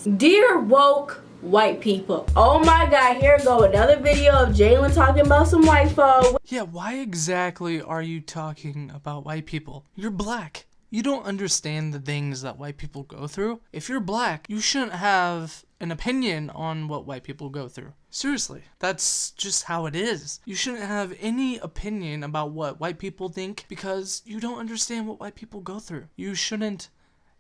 Dear woke white people. Oh my god, here go another video of Jalen talking about some white folk. Yeah, why exactly are you talking about white people? You're black. You don't understand the things that white people go through. If you're black, you shouldn't have an opinion on what white people go through. Seriously, that's just how it is. You shouldn't have any opinion about what white people think because you don't understand what white people go through. You shouldn't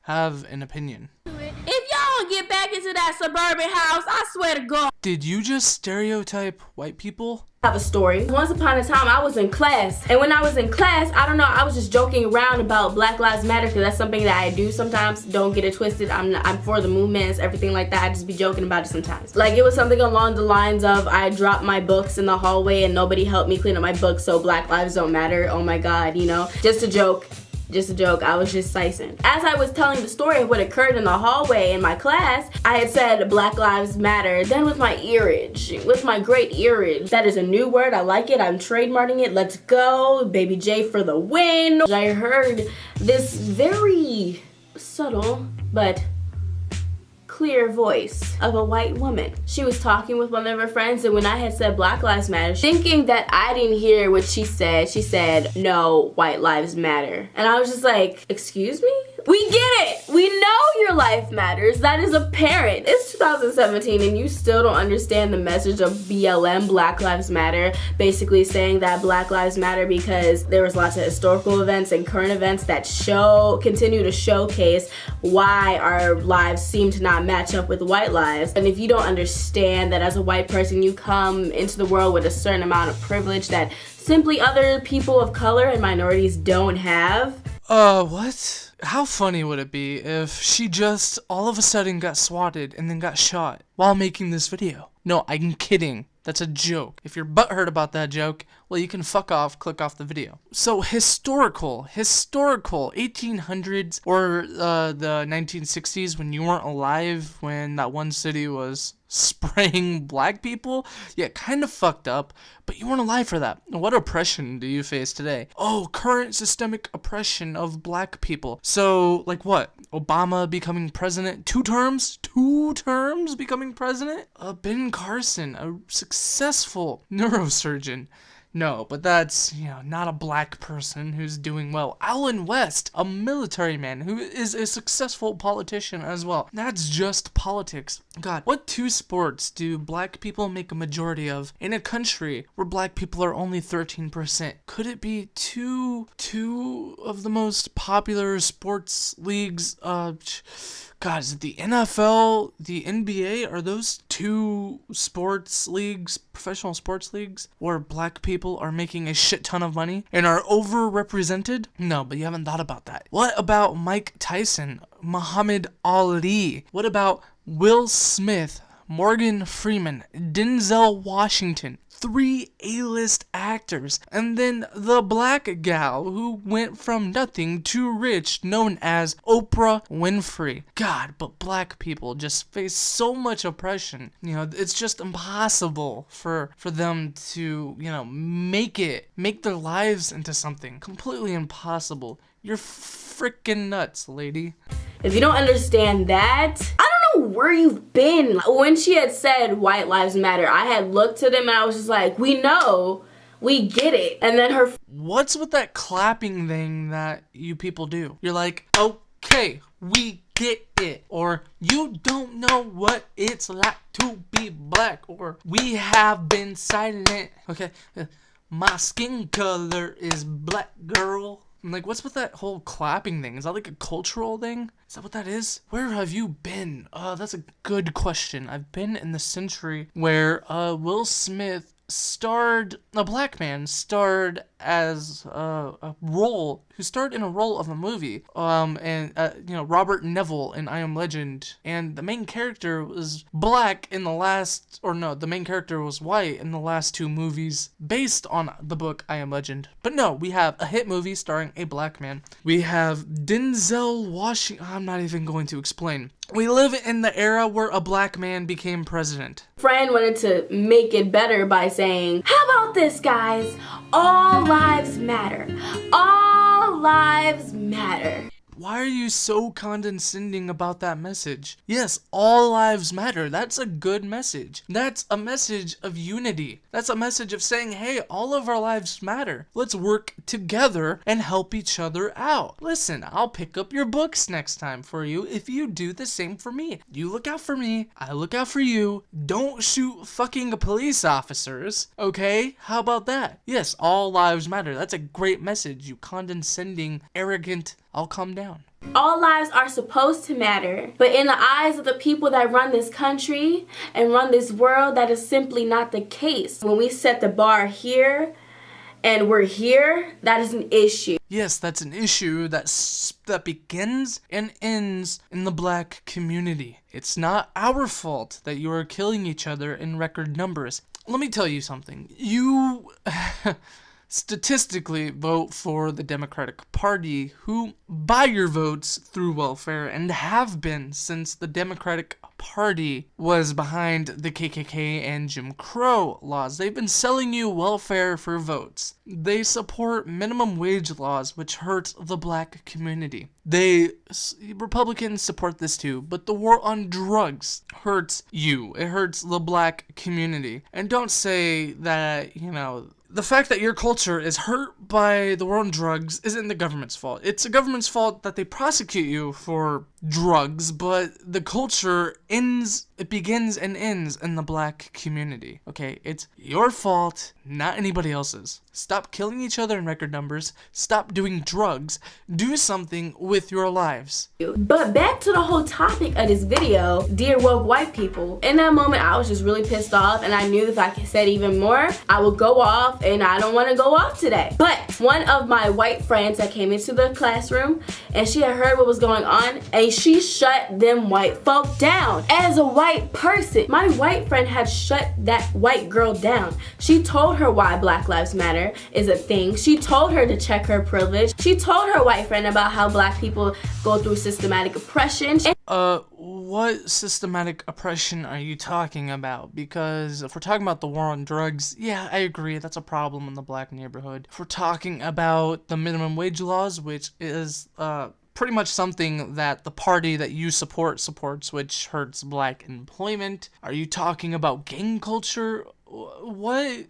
have an opinion. If y'all don't get back into that suburban house, I swear to God. Did you just stereotype white people? I have a story. Once upon a time, I was in class. And when I was in class, I don't know, I was just joking around about Black Lives Matter because that's something that I do sometimes. Don't get it twisted. I'm for the movements, everything like that. I just be joking about it sometimes. Like, it was something along the lines of I dropped my books in the hallway and nobody helped me clean up my books, so Black lives don't matter. Oh my God, you know? Just a joke. Just a joke. I was just slicing. As I was telling the story of what occurred in the hallway in my class, I had said Black Lives Matter. Then with my earage, with my great earage, that is a new word. I like it. I'm trademarking it. Let's go. Baby J for the win. I heard this very subtle but clear voice of a white woman. She was talking with one of her friends, and when I had said Black Lives Matter, thinking that I didn't hear what she said, no, white lives matter. And I was just like, excuse me? We get it! We know your life matters. That is apparent. It's 2017 and you still don't understand the message of BLM, Black Lives Matter, basically saying that Black Lives Matter because there was lots of historical events and current events that continue to showcase why our lives seem to not match up with white lives. And if you don't understand that as a white person you come into the world with a certain amount of privilege that simply other people of color and minorities don't have. What? How funny would it be if she just all of a sudden got swatted and then got shot while making this video? No, I'm kidding. That's a joke. If you're butthurt about that joke, well, you can fuck off, click off the video. So historical 1800s or the 1960s when you weren't alive when that one city was spraying black people, yeah, kind of fucked up, but you weren't alive for that. What oppression do you face today? Oh, current systemic oppression of black people. So, like what? Obama becoming president? 2 terms? 2 terms becoming president? Ben Carson, a successful neurosurgeon. No, but that's, not a black person who's doing well. Alan West, a military man who is a successful politician as well. That's just politics. God, what 2 sports do black people make a majority of in a country where black people are only 13%? Could it be two of the most popular sports leagues? God, is it the NFL, the NBA? Are those 2 sports leagues, professional sports leagues, where black people are making a shit ton of money and are overrepresented? No, but you haven't thought about that. What about Mike Tyson, Muhammad Ali? What about Will Smith, Morgan Freeman, Denzel Washington? 3 A-list actors, and then the black gal who went from nothing to rich, known as Oprah Winfrey. God, but black people just face so much oppression. It's just impossible for them to, make their lives into something. Completely impossible. You're freaking nuts, lady. If you don't understand that, I don't know where you've been. When she had said white lives matter, I had looked at him and I was just like, we know, we get it. And then what's with that clapping thing that you people do? You're like, okay, we get it. Or you don't know what it's like to be black. Or we have been silent. Okay, my skin color is black, girl. I'm like, what's with that whole clapping thing? Is that like a cultural thing? Is that what that is? Where have you been? That's a good question. I've been in the century where Will Smith a black man starred as a role, who starred in a role of a movie, Robert Neville in I Am Legend, and the main character was black in the main character was white in the last 2 movies based on the book I Am Legend. But no, we have a hit movie starring a black man. We have Denzel Washington. I'm not even going to explain. We live in the era where a black man became president. Friend wanted to make it better by saying, how about this, guys? All lives matter. All lives matter. Why are you so condescending about that message? Yes, all lives matter. That's a good message. That's a message of unity. That's a message of saying, hey, all of our lives matter. Let's work together and help each other out. Listen, I'll pick up your books next time for you if you do the same for me. You look out for me, I look out for you. Don't shoot fucking police officers, okay? How about that? Yes, all lives matter. That's a great message, you condescending, arrogant. I'll calm down. All lives are supposed to matter, but in the eyes of the people that run this country and run this world, that is simply not the case. When we set the bar here and we're here, that is an issue. Yes, that's an issue that begins and ends in the black community. It's not our fault that you are killing each other in record numbers. Let me tell you something. You statistically vote for the Democratic Party, who buy your votes through welfare and have been since the Democratic Party was behind the KKK and Jim Crow laws. They've been selling you welfare for votes. They support minimum wage laws, which hurt the black community. Republicans support this too, but the war on drugs hurts you. It hurts the black community. And don't say that, the fact that your culture is hurt by the war on drugs isn't the government's fault. It's the government's fault that they prosecute you for drugs, but the culture begins and ends in the black community. Okay, it's your fault, not anybody else's. Stop killing each other in record numbers. Stop doing drugs. Do something with your lives. But back to the whole topic of this video, dear woke white people. In that moment, I was just really pissed off, and I knew if I said even more, I would go off, and I don't want to go off today. But one of my white friends that came into the classroom, and she had heard what was going on, and she shut them white folk down. As a white person, my white friend had shut that white girl down. She told her why Black Lives Matter is a thing. She told her to check her privilege. She told her white friend about how black people go through systematic oppression. What systematic oppression are you talking about? Because if we're talking about the war on drugs, yeah, I agree, that's a problem in the black neighborhood. If we're talking about the minimum wage laws, which is pretty much something that the party that you supports, which hurts black employment. Are you talking about gang culture? What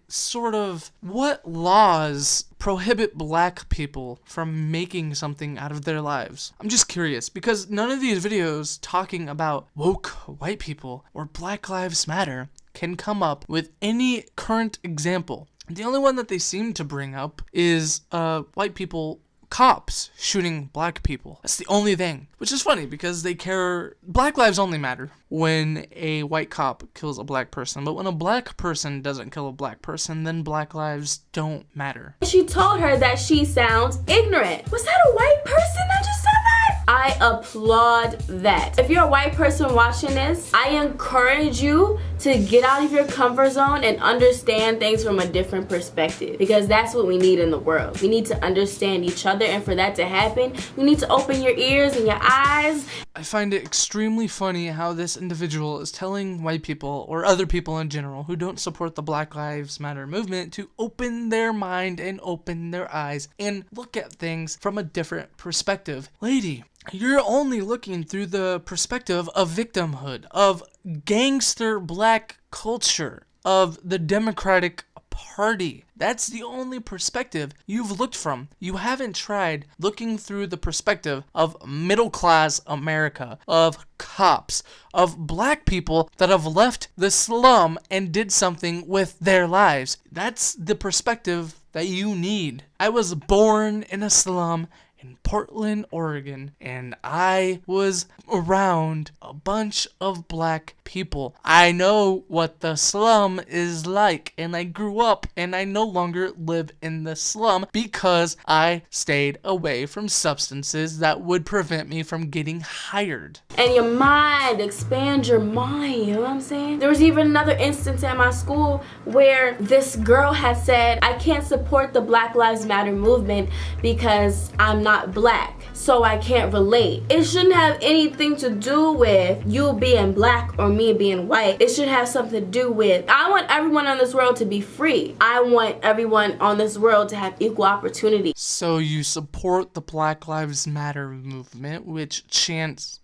laws prohibit black people from making something out of their lives? I'm just curious, because none of these videos talking about woke white people or Black Lives Matter can come up with any current example. The only one that they seem to bring up is white people, cops shooting black people. That's the only thing, which is funny because they care. Black lives only matter when a white cop kills a black person, but when a black person doesn't kill a black person, then black lives don't matter. She told her that she sounds ignorant. Was that a white person that just said that? I applaud that. If you're a white person watching this, I encourage you to get out of your comfort zone and understand things from a different perspective, because that's what we need in the world. We need to understand each other, and for that to happen, you need to open your ears and your eyes. I find it extremely funny how this individual is telling white people, or other people in general, who don't support the Black Lives Matter movement, to open their mind and open their eyes and look at things from a different perspective. Lady, you're only looking through the perspective of victimhood, of gangster black culture, of the Democratic Party. That's the only perspective you've looked from. You haven't tried looking through the perspective of middle-class America, of cops, of black people that have left the slum and did something with their lives. That's the perspective that you need. I was born in a slum in Portland, Oregon, and I was around a bunch of black people. I know what the slum is like, and I grew up, and I no longer live in the slum because I stayed away from substances that would prevent me from getting hired. And your mind, expand your mind, you know what I'm saying? There was even another instance at my school where this girl had said, I can't support the Black Lives Matter movement because I'm not not black, so I can't relate. It shouldn't have anything to do with you being black or me being white. It should have something to do with, I want everyone on this world to be free. I want everyone on this world to have equal opportunity. So you support the Black Lives Matter movement, which chants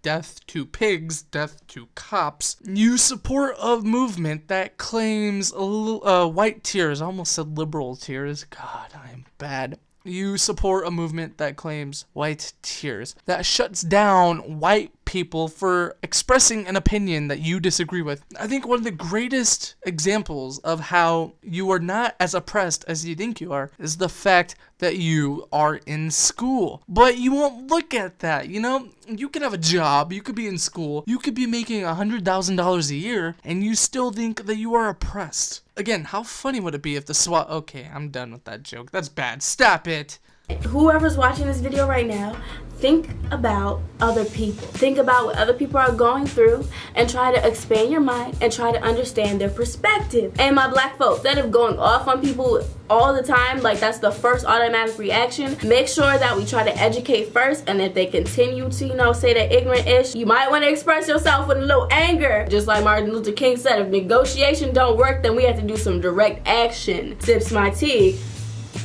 death to pigs, death to cops. You support a movement that claims white tears. I almost said liberal tears. God, I am bad. You support a movement that claims white tears, that shuts down white people for expressing an opinion that you disagree with. I think one of the greatest examples of how you are not as oppressed as you think you are is the fact that you are in school. But you won't look at that, you know? You can have a job, you could be in school, you could be making $100,000 a year, and you still think that you are oppressed. Again, how funny would it be if the SWAT... Okay, I'm done with that joke. That's bad. Stop it. Whoever's watching this video right now, think about other people. Think about what other people are going through and try to expand your mind and try to understand their perspective. And my black folks, instead of going off on people all the time, like that's the first automatic reaction, make sure that we try to educate first, and if they continue to, you know, say that ignorant-ish, you might want to express yourself with a little anger. Just like Martin Luther King said, if negotiation don't work, then we have to do some direct action. Sips my tea.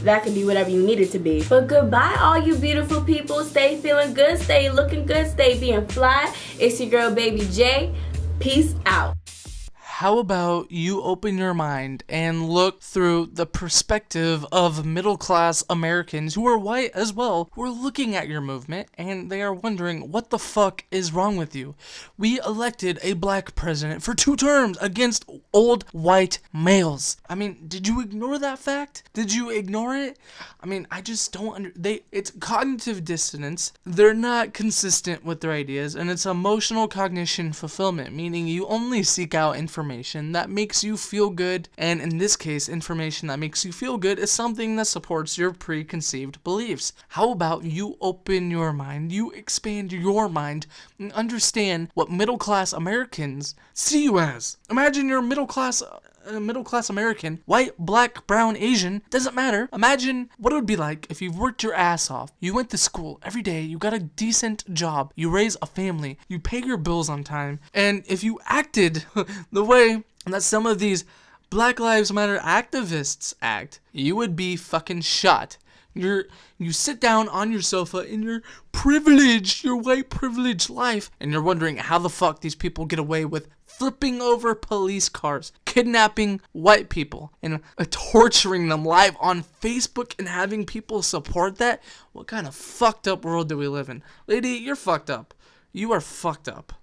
That could be whatever you need it to be. But goodbye, all you beautiful people. Stay feeling good, stay looking good, stay being fly. It's your girl, Baby J. Peace out. How about you open your mind and look through the perspective of middle-class Americans who are white as well, who are looking at your movement and they are wondering what the fuck is wrong with you. We elected a black president for 2 terms against old white males. I mean, did you ignore that fact? Did you ignore it? I mean, I just don't it's cognitive dissonance. They're not consistent with their ideas, and it's emotional cognition fulfillment, meaning you only seek out information that makes you feel good, and in this case, information that makes you feel good is something that supports your preconceived beliefs. How about you open your mind, you expand your mind, and understand what middle-class Americans see you as. Imagine you're middle-class American, white, black, brown, Asian, doesn't matter. Imagine what it would be like if you worked your ass off. You went to school every day, you got a decent job, you raise a family, you pay your bills on time, and if you acted the way that some of these Black Lives Matter activists act, you would be fucking shot. You sit down on your sofa in your privileged, your white privileged life, and you're wondering how the fuck these people get away with flipping over police cars, kidnapping white people, and torturing them live on Facebook and having people support that. What kind of fucked up world do we live in? Lady, you're fucked up. You are fucked up.